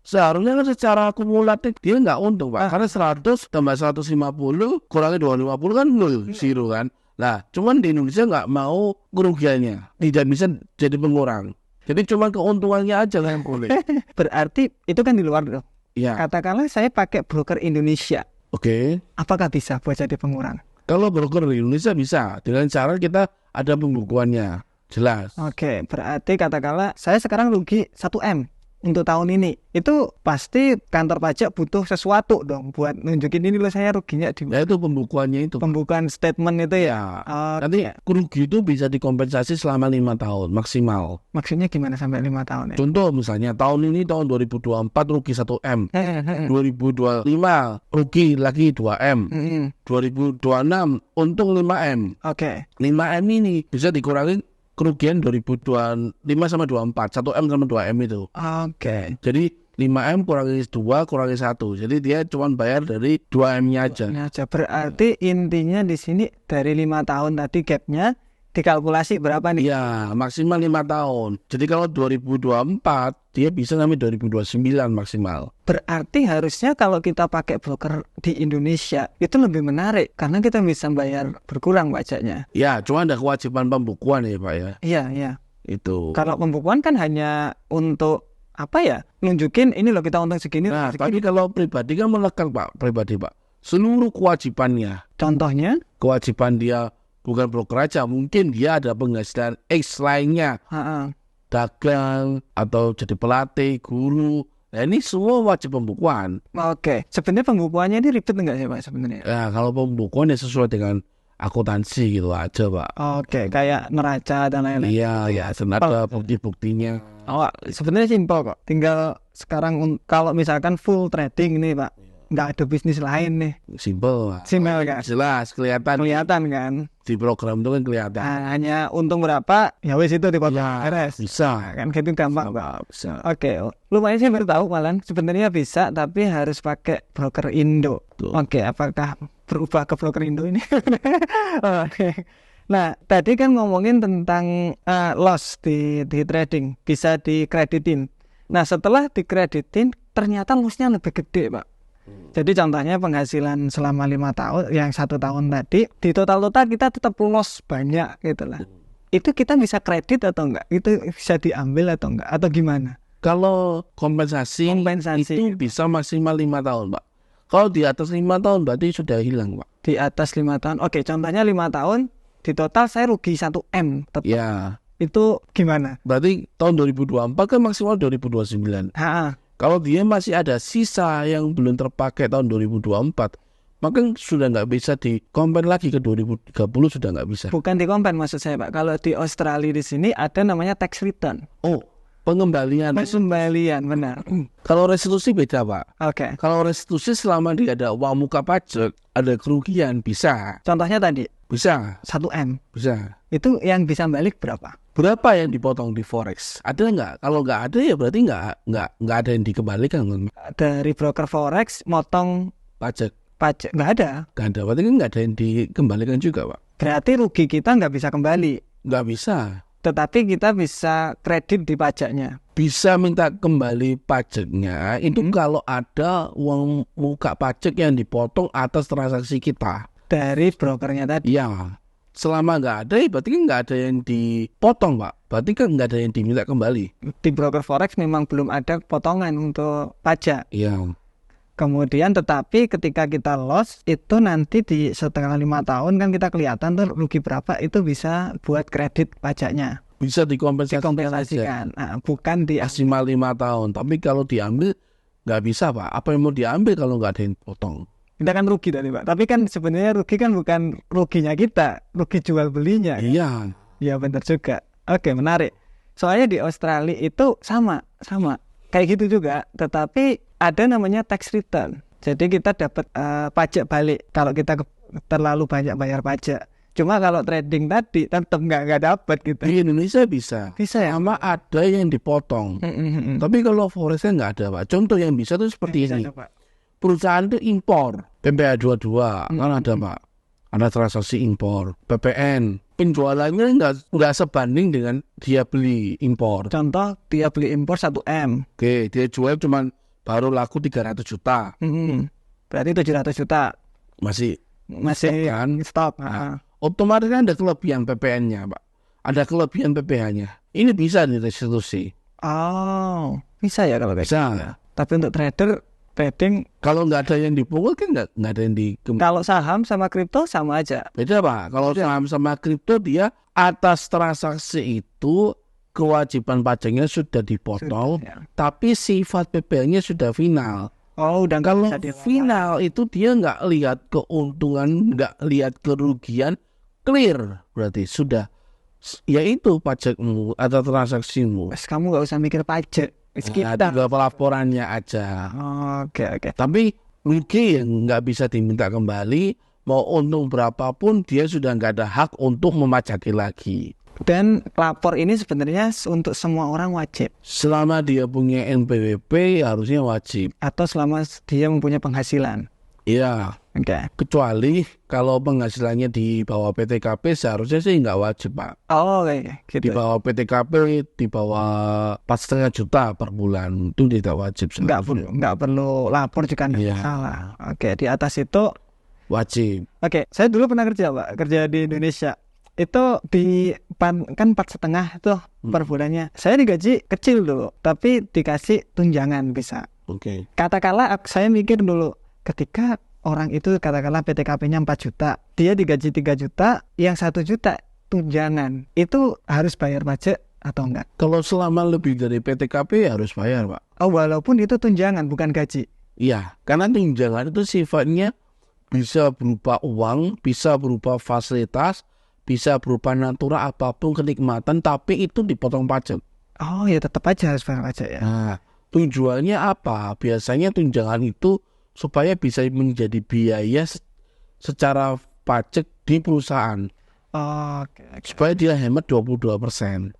Seharusnya kan secara akumulatif dia nggak untung Pak. Karena 100 tambah 150 kurangi 250 kan 0, zero kan. Nah, cuman di Indonesia nggak mau kerugiannya. Tidak bisa jadi pengurang. Jadi cuma keuntungannya aja yang boleh. Berarti itu kan di luar dong. Ya. Katakanlah saya pakai broker Indonesia. Oke. Apakah bisa buat jadi pengurang? Kalau broker di Indonesia bisa. Dengan cara kita ada pembukuannya. Jelas. Oke, berarti katakanlah saya sekarang rugi 1M. untuk tahun ini. Itu pasti kantor pajak butuh sesuatu dong buat nunjukin ini loh saya ruginya di Nah itu pembukuannya itu. pembukaan statement itu Ya, ya. nanti kerugi itu bisa dikompensasi selama 5 tahun maksimal. Maksudnya gimana sampai 5 tahun ya? Contoh misalnya tahun ini tahun 2024 rugi 1M, 2025 rugi lagi 2M, 2026 untung 5M. Oke. 5M ini bisa dikurangi kerugian 2025 sama 24, 1M sama 2M itu. Oke. Jadi 5M kurangi 2 kurangi 1. Jadi dia cuma bayar dari 2M-nya aja. Ini aja berarti intinya di sini dari 5 tahun tadi gapnya dikalkulasi berapa nih? Iya, maksimal 5 tahun. Jadi kalau 2024 dia bisa sampai 2029 maksimal. Berarti harusnya kalau kita pakai broker di Indonesia itu lebih menarik karena kita bisa bayar berkurang pajaknya. Ya, cuma ada kewajiban pembukuan ya Pak ya. Iya, iya. Itu. Kalau pembukuan kan hanya untuk apa ya? Nunjukin ini loh kita untung segini. Nah, segini. tapi kalau pribadi kan melekat Pak, pribadi Pak. Seluruh kewajibannya, Contohnya? kewajiban dia bukan broker aja, mungkin dia ada penghasilan X lainnya, dagang atau jadi pelatih, guru. Nah ini semua wajib pembukuan. Oke. Sebenarnya pembukuannya ini ribet enggak sih Pak sebenarnya? Nah kalau pembukuan ya sesuai dengan akuntansi gitu aja Pak. Oke, kayak neraca dan lain-lain. Iya ya, ada bukti-buktinya. Oh, sebenarnya simpel kok. Tinggal sekarang kalau misalkan full trading nih Pak, nggak ada bisnis lain nih. Simpel Pak. Simpel kan? Jelas kelihatan Kan? di program itu kan kelihatan. Nah, hanya untung berapa, ya wis itu dipotong. Ya, Beres. bisa. Kan gitu gampang Pak. Bisa. Oke, lumayan saya baru tahu malah sebenarnya bisa tapi harus pakai broker Indo. Tuh. Oke, apakah berubah ke broker Indo ini? Oke. Nah, tadi kan ngomongin tentang loss di trading, bisa dikreditin. Nah, setelah dikreditin ternyata lossnya lebih gede, Pak. Jadi contohnya penghasilan selama 5 tahun, yang 1 tahun tadi, di total-total kita tetap loss banyak gitu lah. Itu kita bisa kredit atau enggak? Itu bisa diambil atau enggak? Atau gimana? Kalau kompensasi itu bisa maksimal 5 tahun Pak. Kalau di atas 5 tahun berarti sudah hilang Pak. Di atas 5 tahun, oke contohnya 5 tahun, di total saya rugi 1M tetap. Ya. Itu gimana? Berarti tahun 2024 kan maksimal 2029. Kalau dia masih ada sisa yang belum terpakai tahun 2024, maka sudah nggak bisa dikompen lagi ke 2030, sudah nggak bisa. Bukan dikompen maksud saya Pak. Kalau di Australia di sini ada namanya tax return. Oh, pengembalian. Pengembalian, benar. Kalau restitusi beda Pak. Oke. Kalau restitusi selama dia ada uang muka pajak, ada kerugian, bisa. Contohnya tadi? Bisa. 1M. Bisa. Itu yang bisa balik berapa? Berapa yang dipotong di forex? Ada nggak? Kalau nggak ada ya berarti nggak ada yang dikembalikan. Dari broker forex motong pajak nggak ada. Nggak ada, berarti kan nggak ada yang dikembalikan juga Pak. Berarti rugi kita nggak bisa kembali. Nggak bisa. Tetapi kita bisa kredit di pajaknya. Bisa minta kembali pajaknya itu kalau ada uang muka pajak yang dipotong atas transaksi kita. Dari brokernya tadi? Iya. Selama nggak ada, berarti kan nggak ada yang dipotong Pak. Berarti kan nggak ada yang diminta kembali. Di broker forex memang belum ada potongan untuk pajak. Iya. Kemudian tetapi ketika kita loss itu nanti setelah 5 tahun kan kita kelihatan tuh rugi berapa, itu bisa buat kredit pajaknya. Bisa dikompensasikan. Nah, bukan di maksimal 5 tahun. Tapi kalau diambil nggak bisa Pak. Apa yang mau diambil kalau nggak ada yang potong? Kita kan rugi tadi Pak. Tapi kan sebenarnya rugi kan bukan ruginya kita, rugi jual belinya. Iya. Iya benar juga. Oke, menarik. Soalnya di Australia itu sama kayak gitu juga. Tetapi ada namanya tax return. Jadi kita dapat pajak balik kalau kita terlalu banyak bayar pajak. Cuma kalau trading tadi tetap nggak dapat gitu. Di Indonesia bisa. Bisa ya. Sama ada yang dipotong. Tapi kalau forexnya nggak ada Pak. Contoh yang bisa tuh seperti ini. Perusahaan itu impor PPh 22 kan ada Pak, ada transaksi impor. PPN penjualannya nggak sebanding dengan dia beli impor. Contoh dia beli impor 1M. Oke, dia jual cuman baru laku 300 juta. Berarti 700 juta masih kan stop. Otomatis kan ada kelebihan PPN-nya Pak, ada kelebihan PPh-nya. Ini bisa direstitusi. Oh, bisa ya kalau bisa. Tapi untuk trading kalau nggak ada yang dipungut kan nggak ada yang Kalau saham sama kripto sama aja. Beda Pak. Kalau saham sama kripto dia atas transaksi itu kewajiban pajaknya sudah dipotong, Sudah, ya. tapi sifat PPL-nya sudah final. Oh, udah nggak Kalau bisa dilawan. final itu dia nggak lihat keuntungan, nggak lihat kerugian, clear berarti sudah, yaitu pajakmu atau transaksimu. Wes, kamu nggak usah mikir pajak. Wes, Nah, kita. tinggal pelaporannya aja. Oke. Tapi rugi yang nggak bisa diminta kembali, mau untung berapapun dia sudah nggak ada hak untuk memajaki lagi. Dan lapor ini sebenarnya untuk semua orang wajib, Selama dia punya NPWP harusnya wajib. atau selama dia mempunyai penghasilan. Iya, Oke. kecuali kalau penghasilannya di bawah PTKP seharusnya sih nggak wajib, Pak. Oh, kayak Di gitu. bawah PTKP di bawah 4,5 juta per bulan itu tidak wajib. Nggak perlu lapor jika ada Iya. masalah. Oke, di atas itu. Wajib. Oke, saya dulu pernah kerja, Pak. Kerja di Indonesia. Itu kan 4,5 tuh per bulannya. Saya digaji kecil dulu, tapi dikasih tunjangan bisa. Oke. Katakanlah saya mikir dulu, ketika orang itu katakanlah PTKP-nya 4 juta, dia digaji 3 juta, yang 1 juta tunjangan. Itu harus bayar pajak atau enggak? Kalau selama lebih dari PTKP harus bayar, Pak. Oh, walaupun itu tunjangan bukan gaji. Iya, karena tunjangan itu sifatnya bisa berupa uang, bisa berupa fasilitas, bisa berupa natura apapun kenikmatan, tapi itu dipotong pajak. Oh, ya tetap aja harus bayar pajak ya. Nah, tujuannya apa? Biasanya tunjangan itu supaya bisa menjadi biaya secara pajak di perusahaan. Oke. Supaya dia hemat 22%.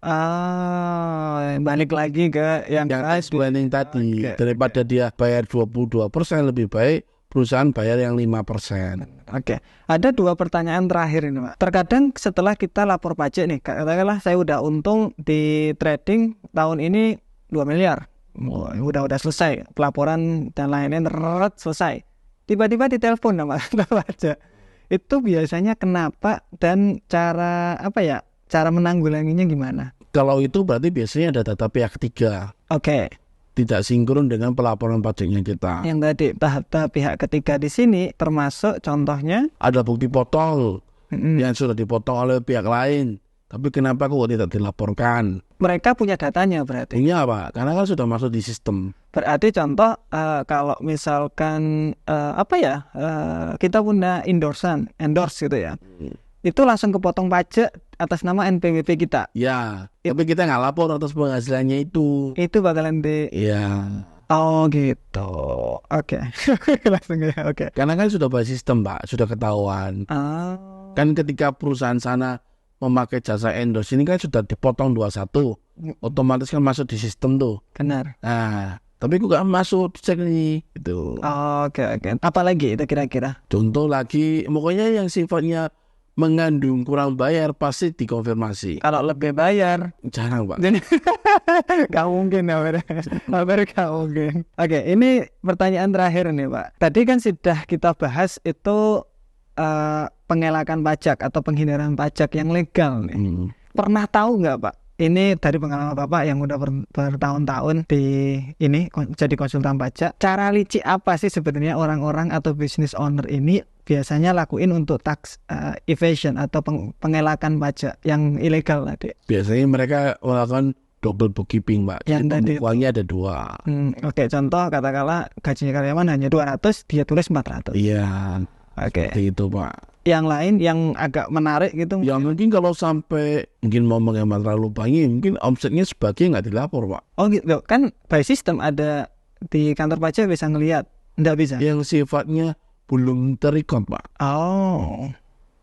Balik lagi ke yang Yang planning tadi, Oke, daripada dia bayar 22%, lebih baik perusahaan bayar yang 5%. Oke, ada 2 pertanyaan terakhir ini, Pak. Terkadang setelah kita lapor pajak nih, katakanlah saya udah untung di trading tahun ini 2 miliar. Udah selesai pelaporan dan lainnya, selesai. Tiba-tiba ditelepon sama pajak. Itu biasanya kenapa dan cara cara menanggulanginya gimana? Kalau itu berarti biasanya ada data pihak ketiga, Oke, tidak sinkron dengan pelaporan pajaknya kita. yang tadi tahap pihak ketiga di sini termasuk contohnya. Ada bukti potong Mm-mm. yang sudah dipotong oleh pihak lain, tapi kenapa kok tidak dilaporkan? Mereka punya datanya berarti. Punya apa? Karena kan sudah masuk di sistem. Berarti contoh kalau misalkan kita punya endorse gitu ya, itu langsung kepotong pajak atas nama NPWP kita. Ya, tapi kita nggak lapor atas penghasilannya itu. Itu bakalan Ya, Oh gitu. Oke. Langsung ya. Oke. karena kan sudah by sistem, Pak, sudah ketahuan. Kan ketika perusahaan sana memakai jasa endorse ini kan sudah dipotong 21, otomatis kan masuk di sistem tuh. Benar. Nah, tapi kok nggak masuk dicek nih, gitu. Oke. Apalagi itu kira-kira? Contoh lagi, pokoknya yang sifatnya mengandung kurang bayar pasti dikonfirmasi. Kalau lebih bayar, Jarang, Pak. jadi gak mungkin ya, hampir gak mungkin. Oke, ini pertanyaan terakhir nih, Pak. Tadi kan sudah kita bahas itu pengelakan pajak atau penghindaran pajak yang legal nih. Pernah tahu nggak, Pak? Ini dari pengalaman Bapak yang udah bertahun-tahun di ini jadi konsultan pajak. Cara licik apa sih sebenarnya orang-orang atau business owner ini biasanya lakuin untuk tax evasion atau pengelakan pajak yang ilegal tadi? Biasanya mereka melakukan double bookkeeping, Pak. Yang tadi Uangnya ada 2. Oke, contoh katakanlah gajinya karyawan hanya 200, dia tulis 400. Iya. Oke. Itu, Pak. Yang lain yang agak menarik gitu. Ya mungkin kalau sampai mungkin mau menghemat terlalu banyak, mungkin omsetnya sebagian nggak dilapor, Pak. Oh gitu, kan by system ada di kantor pajak bisa ngelihat, nggak bisa. Yang sifatnya belum terikot, Pak. Oh,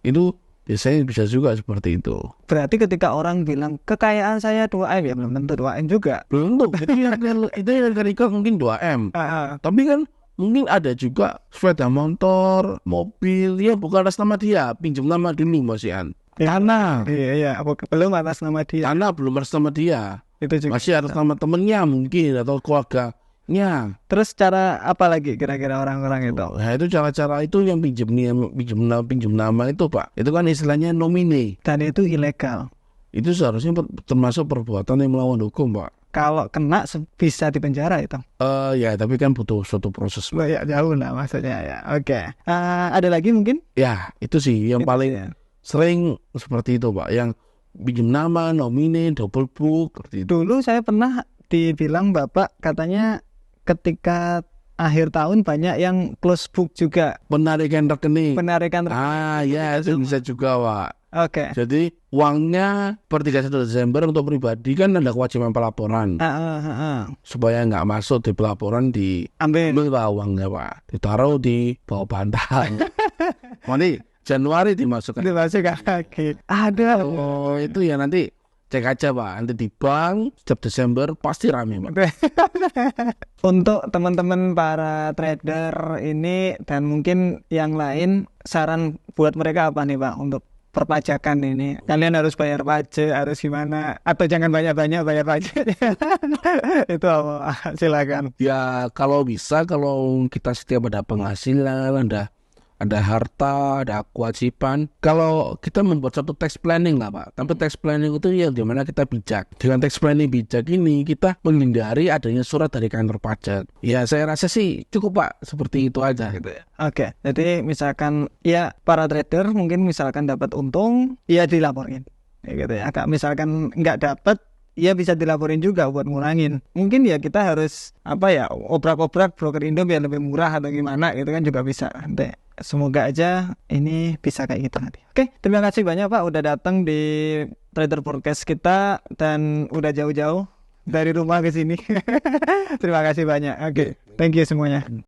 Itu biasanya bisa juga seperti itu. berarti ketika orang bilang kekayaan saya 2M, ya belum tentu 2M juga. Belum tentu. Itu yang terikot mungkin 2M. Tapi kan mungkin ada juga sepeda motor, mobil, ya bukan atas nama dia, pinjam nama dulu Mas Ian. Tanah, Iya, belum atas nama dia. tanah belum atas nama dia, Itu juga. masih atas nama temennya mungkin atau keluarganya. Terus cara apa lagi kira-kira orang-orang itu? Nah itu cara-cara itu yang pinjam nama itu, Pak. Itu kan istilahnya nomine. Dan itu ilegal. Itu seharusnya termasuk perbuatan yang melawan hukum, Pak. Kalau kena bisa dipenjara itu. Ya tapi kan butuh suatu proses. Ya jauh lah maksudnya ya. Oke. Ada lagi mungkin? Ya itu sih yang Itu paling ya. sering seperti itu, Pak. Yang pinjam nama, nomine, double book seperti itu. Dulu saya pernah dibilang Bapak katanya ketika akhir tahun banyak yang close book juga, Penarikan rekening. penarikan. Ya itu bisa juga Pak. Oke. Jadi uangnya per 31 Desember untuk pribadi kan ada kewajiban pelaporan. Supaya nggak masuk di pelaporan Ambil. ambil Pak uangnya Pak. Ditaruh di bawah bantal. Nanti Januari dimasukkan. Dimasuk lagi. Ada. Oh itu ya nanti cek aja Pak. Nanti di bank setiap Desember pasti rame Pak. Untuk teman-teman para trader ini dan mungkin yang lain, saran buat mereka apa nih Pak untuk perpajakan ini? Kalian harus bayar pajak, harus gimana? Atau jangan banyak-banyak bayar pajak? Itu apa? Silakan. Ya kalau bisa, kalau kita setiap ada penghasilan, ada harta, ada kewajiban. Kalau kita membuat satu tax planning lah Pak. Tapi tax planning itu ya dimana kita bijak. Dengan tax planning bijak ini kita menghindari adanya surat dari kantor pajak. Ya saya rasa sih cukup Pak. Seperti itu aja gitu ya. Oke, jadi misalkan ya para trader mungkin misalkan dapat untung, ya dilaporin. Ya gitu ya. Agak misalkan nggak dapat, ya bisa dilaporin juga buat ngurangin. Mungkin ya kita harus obrak-obrak broker Indo biar lebih murah atau gimana gitu kan juga bisa. Nanti semoga aja ini bisa kayak gitu nanti. Oke, terima kasih banyak Pak udah datang di Trader Podcast kita dan udah jauh-jauh dari rumah ke sini. Terima kasih banyak. Oke, thank you semuanya.